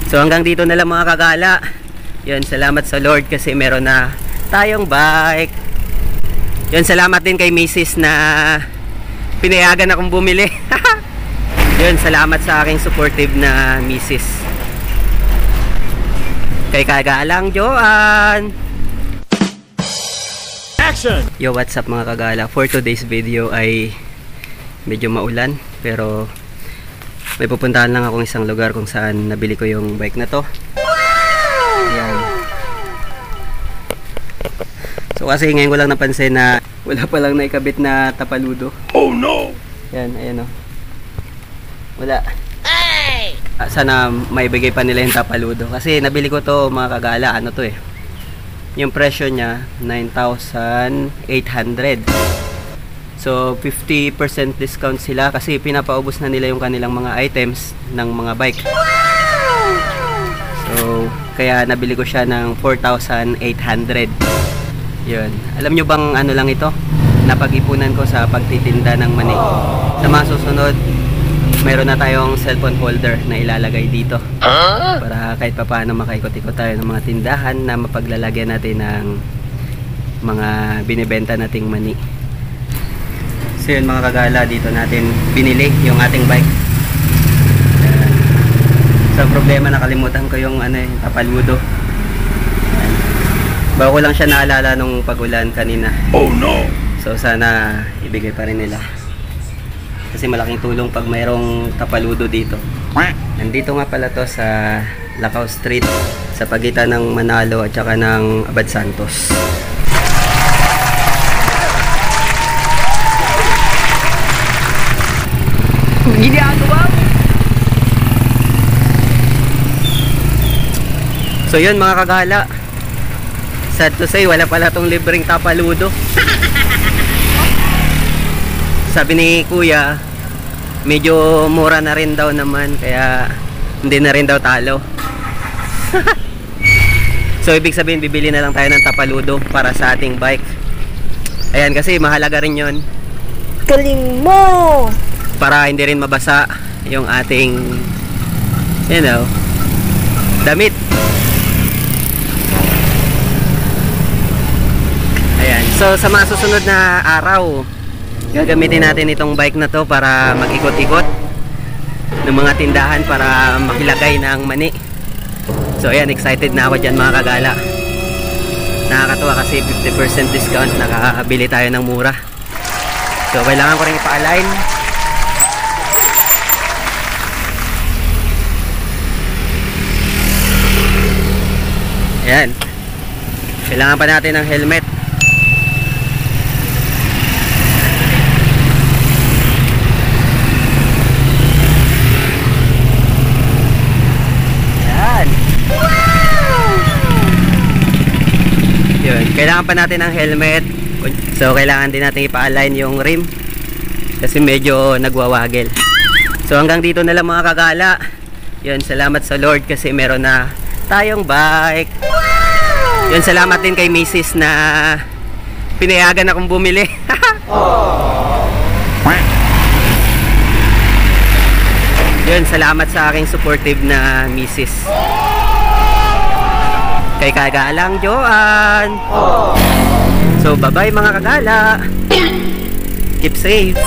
So hanggang dito na lang mga kagala. Yun, salamat sa Lord kasi meron na tayong bike. Yun, salamat din kay Mrs. na pinayagan akong bumili. Yun, salamat sa aking supportive na Mrs. Kay kagalang Joan. Action! Yo, what's up mga kagala? For today's video ay medyo maulan, pero may pupuntahan lang akong isang lugar kung saan nabili ko yung bike na to. Ayan. So kasi ngayon ko lang napansin na wala pa lang naikabit na tapaludo. Oh no! Yan, ayan o. Wala. Hey! Sana may bigay pa nila yung tapaludo. Kasi nabili ko to mga kagala, ano to eh. Yung presyo niya, 9,800. So 50% discount sila kasi pinapaubos na nila yung kanilang mga items ng mga bike. So kaya nabili ko siya ng 4,800. Yun. Alam nyo bang ano lang ito? Napag-ipunan ko sa pagtitinda ng mani. Sa mga susunod, mayroon na tayong cellphone holder na ilalagay dito. Para kahit pa paano makaikot-ikot tayo ng mga tindahan na mapaglalagyan natin ng mga binibenta nating mani. So yun mga kagala, dito natin binili yung ating bike. So problema, nakalimutan ko yung ano, yung tapaludo. Bago lang siya naalala nung pag-ulan kanina. Oh no! So sana ibigay pa rin nila. Kasi malaking tulong pag mayroong tapaludo dito. Nandito nga pala to sa Lacao Street, sa pagitan ng Manalo at saka ng Abad Santos. Ginagawa mo! So yun mga kagala, sad to say, wala pala tong libreng tapaludo. Sabi ni kuya, medyo mura na rin daw naman, kaya hindi na rin daw talo. So ibig sabihin, bibili na lang tayo ng tapaludo para sa ating bike. Ayan, kasi mahalaga rin yon. Galing mo! Para hindi rin mabasa yung ating, you know, damit. Ayan, so sa mga susunod na araw, gagamitin natin itong bike na to para mag-ikot-ikot ng mga tindahan para makilagay ng mani. So ayan, excited na ako dyan mga kagala. Nakakatuwa kasi 50% discount, nakakabili tayo ng mura. So kailangan ko rin ipa-align. Ayan, kailangan pa natin ng helmet. Kailangan pa natin ng helmet. So kailangan din natin ipa-align yung rim kasi medyo nagwawagel. So hanggang dito na lang mga kagala. Yun, salamat sa Lord kasi meron na tayong bike. Yun, salamat din kay Mrs. na pinayagan akong bumili. Yun, salamat sa aking supportive na Mrs. Kay kagalang Joan. So bye bye mga kagala. Keep safe.